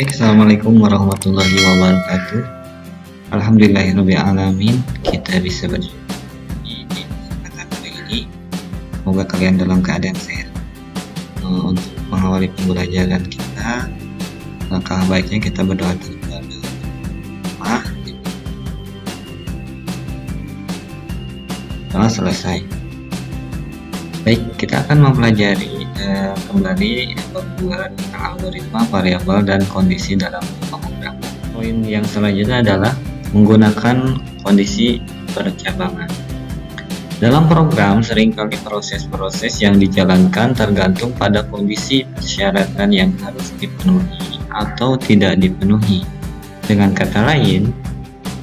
Assalamualaikum warahmatullahi wabarakatuh. Alhamdulillahirrabbilalamin, kita bisa berjumpa di kesempatan kali ini. Semoga kalian dalam keadaan sehat. Untuk mengawali pembelajaran kita, langkah baiknya kita berdoa terlebih dahulu. Setelah selesai, baik, kita akan mempelajari kembali pembuatan algoritma variabel dan kondisi dalam program. Poin yang selanjutnya adalah menggunakan kondisi percabangan. Dalam program, seringkali proses-proses yang dijalankan tergantung pada kondisi persyaratan yang harus dipenuhi atau tidak dipenuhi. Dengan kata lain,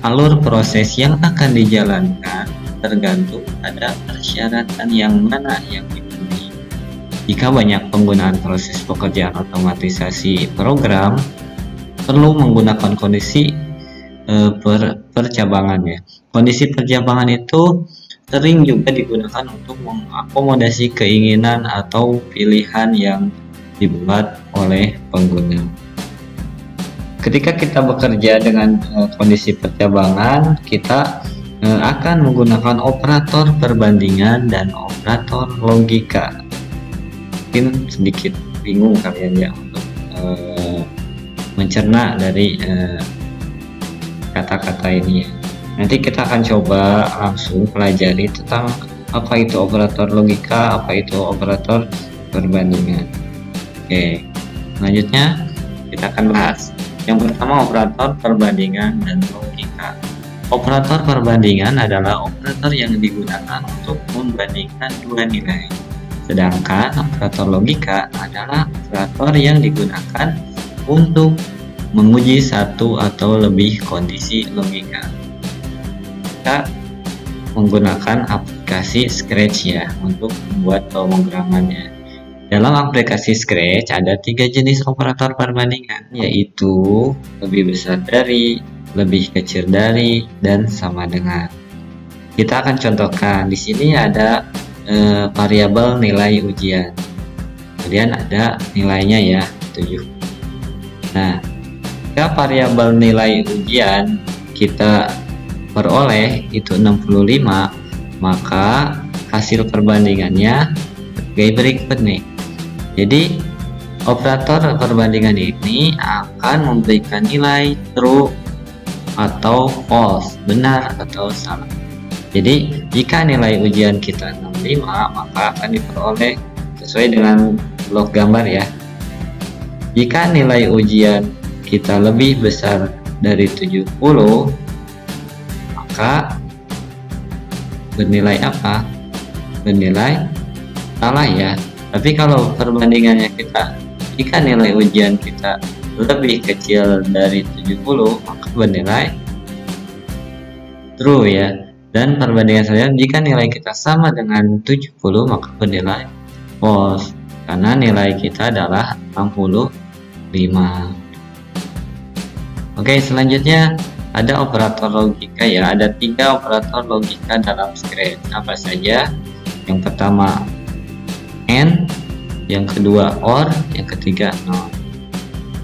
alur proses yang akan dijalankan tergantung pada persyaratan yang mana yang dipenuhi. Jika banyak penggunaan proses pekerjaan otomatisasi program, perlu menggunakan kondisi percabangan ya. Kondisi percabangan itu sering juga digunakan untuk mengakomodasi keinginan atau pilihan yang dibuat oleh pengguna. Ketika kita bekerja dengan kondisi percabangan, kita akan menggunakan operator perbandingan dan operator logika. Mungkin sedikit bingung kalian ya untuk mencerna dari kata-kata ini. Nanti kita akan coba langsung pelajari tentang apa itu operator logika, apa itu operator perbandingan. Oke, selanjutnya kita akan bahas yang pertama, operator perbandingan dan logika. Operator perbandingan adalah operator yang digunakan untuk membandingkan dua nilai. Sedangkan operator logika adalah operator yang digunakan untuk menguji satu atau lebih kondisi logika. Kita menggunakan aplikasi Scratch ya untuk membuat pemrogramannya. Dalam aplikasi Scratch ada 3 jenis operator perbandingan, yaitu lebih besar dari, lebih kecil dari, dan sama dengan. Kita akan contohkan. Di sini ada variabel nilai ujian. Kemudian ada nilainya ya, 7. Nah, jika variabel nilai ujian kita peroleh itu 65, maka hasil perbandingannya sebagai berikut nih. Jadi operator perbandingan ini akan memberikan nilai true atau false, benar atau salah. Jadi jika nilai ujian kita 65, maka akan diperoleh sesuai dengan blok gambar ya. Jika nilai ujian kita lebih besar dari 70, maka bernilai apa? Bernilai salah ya. Tapi kalau perbandingannya kita, jika nilai ujian kita lebih kecil dari 70, maka bernilai true ya. Dan perbandingan selanjutnya, jika nilai kita sama dengan 70, maka bernilai false karena nilai kita adalah 65. Oke, selanjutnya ada operator logika ya. Ada 3 operator logika dalam Scratch. Apa saja? Yang pertama AND, yang kedua OR, yang ketiga NOT.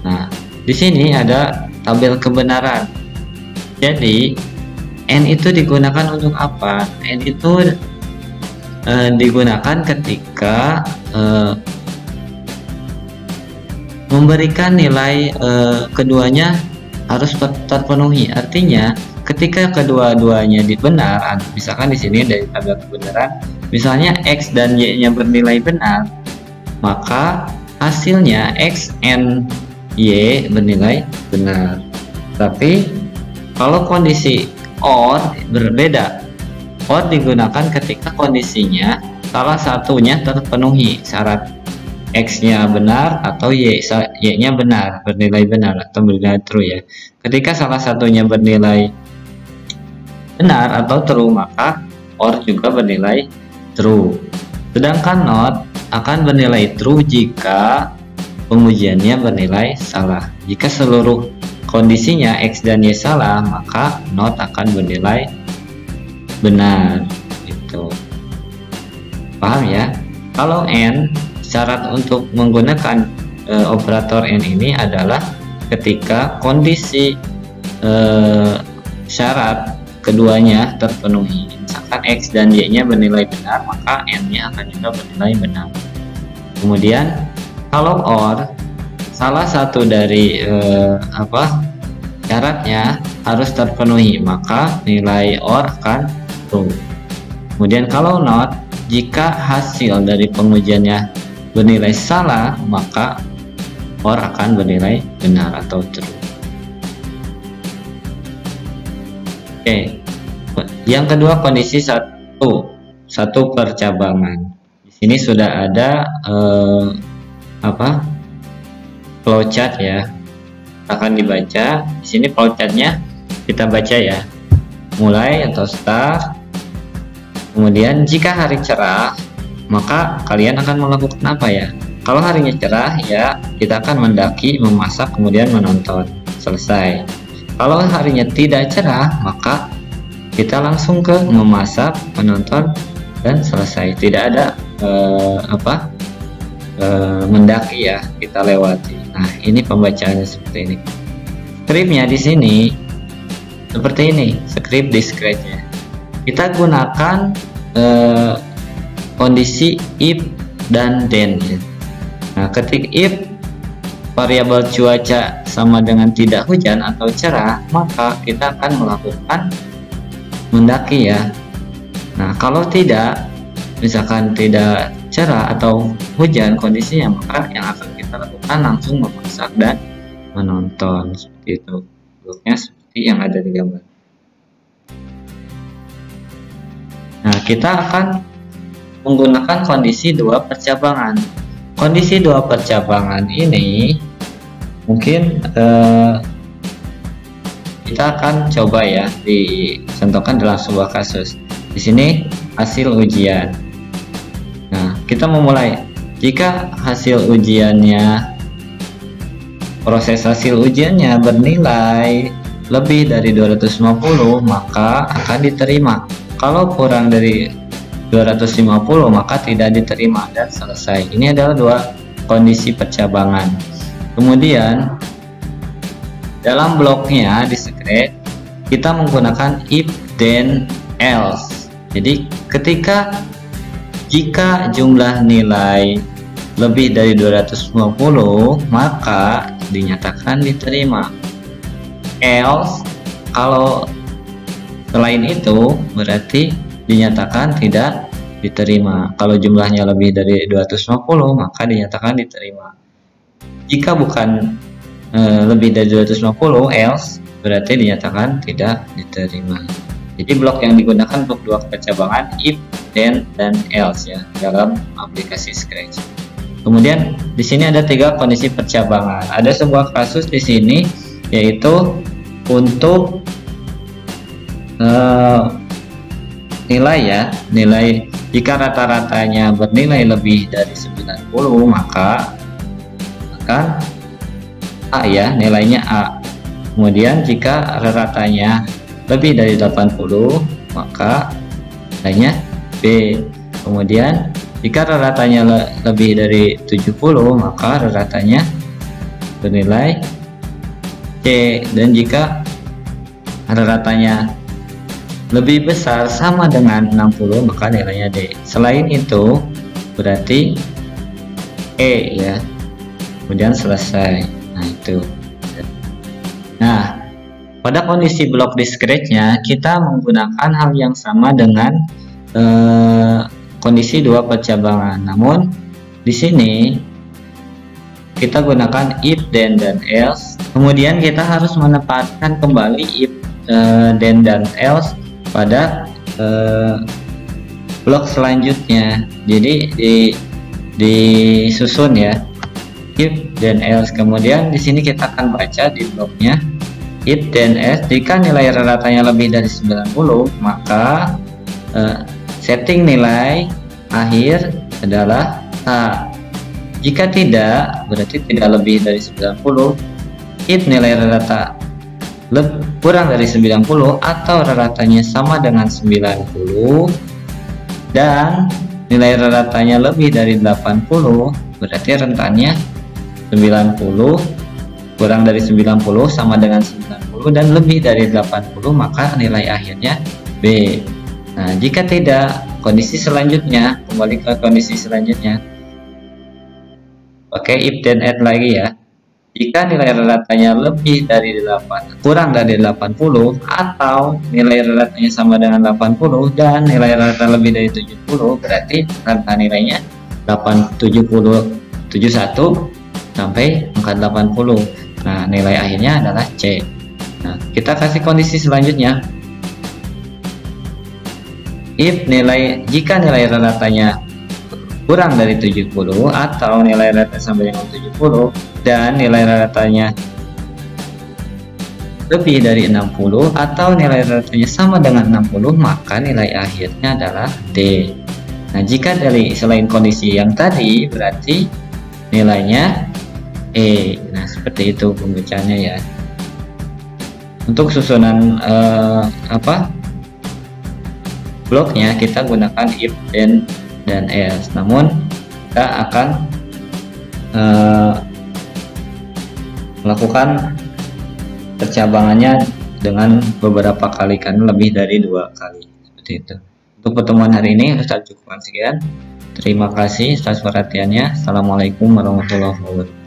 Nah, di sini ada tabel kebenaran. Jadi AND itu digunakan untuk apa? AND itu digunakan ketika memberikan nilai keduanya harus terpenuhi. Artinya ketika kedua-duanya benar, misalkan di sini dari tabel kebenaran, misalnya X dan Y-nya bernilai benar, maka hasilnya X and Y bernilai benar. Tapi kalau kondisi OR berbeda. OR digunakan ketika kondisinya salah satunya terpenuhi, syarat X-nya benar atau Y-nya benar, bernilai benar atau bernilai true ya. Ketika salah satunya bernilai benar atau true, maka OR juga bernilai true. Sedangkan NOT akan bernilai true jika pengujiannya bernilai salah. Jika seluruh kondisinya X dan Y salah, maka NOT akan bernilai benar. Itu paham ya? Kalau AND, syarat untuk menggunakan operator AND ini adalah ketika kondisi syarat keduanya terpenuhi. Misalkan X dan Y-nya bernilai benar, maka N-nya akan juga bernilai benar. Kemudian kalau OR salah satu dari syaratnya harus terpenuhi, maka nilai OR akan true. Kemudian kalau not, jika hasil dari pengujiannya bernilai salah, maka OR akan bernilai benar atau true. Oke, yang kedua kondisi satu percabangan. Di sini sudah ada flowchart ya, akan dibaca. Di sini flowchartnya kita baca ya, mulai atau start. Kemudian jika hari cerah, maka kalian akan melakukan apa ya? Kalau harinya cerah ya, kita akan mendaki, memasak, kemudian menonton, selesai. Kalau harinya tidak cerah, maka kita langsung ke memasak, menonton, dan selesai. Tidak ada mendaki ya, kita lewati. Nah, ini pembacaannya seperti ini. Scriptnya di sini seperti ini, script discrete-nya. Kita gunakan kondisi if dan then ya. Nah, ketika if variabel cuaca sama dengan tidak hujan atau cerah, maka kita akan melakukan mendaki ya. Nah, kalau tidak, misalkan tidak cerah atau hujan kondisinya, maka yang akan kita lakukan langsung memasak dan menonton. Seperti itu bentuknya, seperti yang ada di gambar. Nah, kita akan menggunakan kondisi dua percabangan. Kondisi dua percabangan ini mungkin kita akan coba ya dicontohkan dalam sebuah kasus. Di sini hasil ujian. Nah, kita memulai. Jika hasil ujiannya, proses hasil ujiannya bernilai lebih dari 250, maka akan diterima. Kalau kurang dari 250, maka tidak diterima dan selesai. Ini adalah dua kondisi percabangan. Kemudian dalam bloknya di script kita menggunakan if then else. Jadi jika jumlah nilai lebih dari 250, maka dinyatakan diterima. Else, kalau selain itu berarti dinyatakan tidak diterima. Kalau jumlahnya lebih dari 250, maka dinyatakan diterima. Jika bukan lebih dari 250, else, berarti dinyatakan tidak diterima. Jadi blok yang digunakan untuk dua percabangan if, then, dan else ya dalam aplikasi Scratch. Kemudian di sini ada tiga kondisi percabangan. Ada sebuah kasus di sini yaitu untuk nilai jika rata-ratanya bernilai lebih dari 90, maka akan A ya, nilainya A. Kemudian jika rata-ratanya lebih dari 80, maka nilainya B. Kemudian jika rata-ratanya lebih dari 70, maka rata-ratanya bernilai C. Dan jika rata-ratanya lebih besar sama dengan 60, maka nilainya D. Selain itu berarti E ya. Kemudian selesai. Nah, itu. Nah, pada kondisi blok discrete-nya kita menggunakan hal yang sama dengan kondisi dua percabangan. Namun di sini kita gunakan if, then, dan else. Kemudian kita harus menempatkan kembali if, then, dan else pada blok selanjutnya. Jadi disusun ya, if, then, else. Kemudian di sini kita akan baca di bloknya if, then, else. Jika nilai rata-ratanya lebih dari 90, maka setting nilai akhir adalah A. Jika tidak, berarti tidak lebih dari 90. If nilai rata kurang dari 90 atau rata-ratanya sama dengan 90 dan nilai rata-ratanya lebih dari 80, berarti rentannya 90 kurang dari 90 sama dengan 90 dan lebih dari 80, maka nilai akhirnya B. Nah, jika tidak, kondisi selanjutnya, kembali ke kondisi selanjutnya, pakai if then add lagi ya. Jika nilai ratanya lebih dari 8, kurang dari 80, atau nilai ratanya sama dengan 80 dan nilai rata lebih dari 70, berarti rata nilainya 71 sampai angka 80. Nah, nilai akhirnya adalah C. Nah, kita kasih kondisi selanjutnya. Jika nilai ratanya kurang dari 70 atau nilai rata sama dengan 70 dan nilai ratanya lebih dari 60 atau nilai ratanya sama dengan 60, maka nilai akhirnya adalah D. Nah, jika dari selain kondisi yang tadi, berarti nilainya E. Nah, seperti itu pembacaannya ya. Untuk susunan bloknya kita gunakan if, then, dan else. Namun kita akan melakukan percabangannya dengan beberapa kali, kan lebih dari 2 kali, seperti itu. Untuk pertemuan hari ini Ustaz cukupkan sekian. Terima kasih atas perhatiannya. Assalamualaikum warahmatullahi wabarakatuh.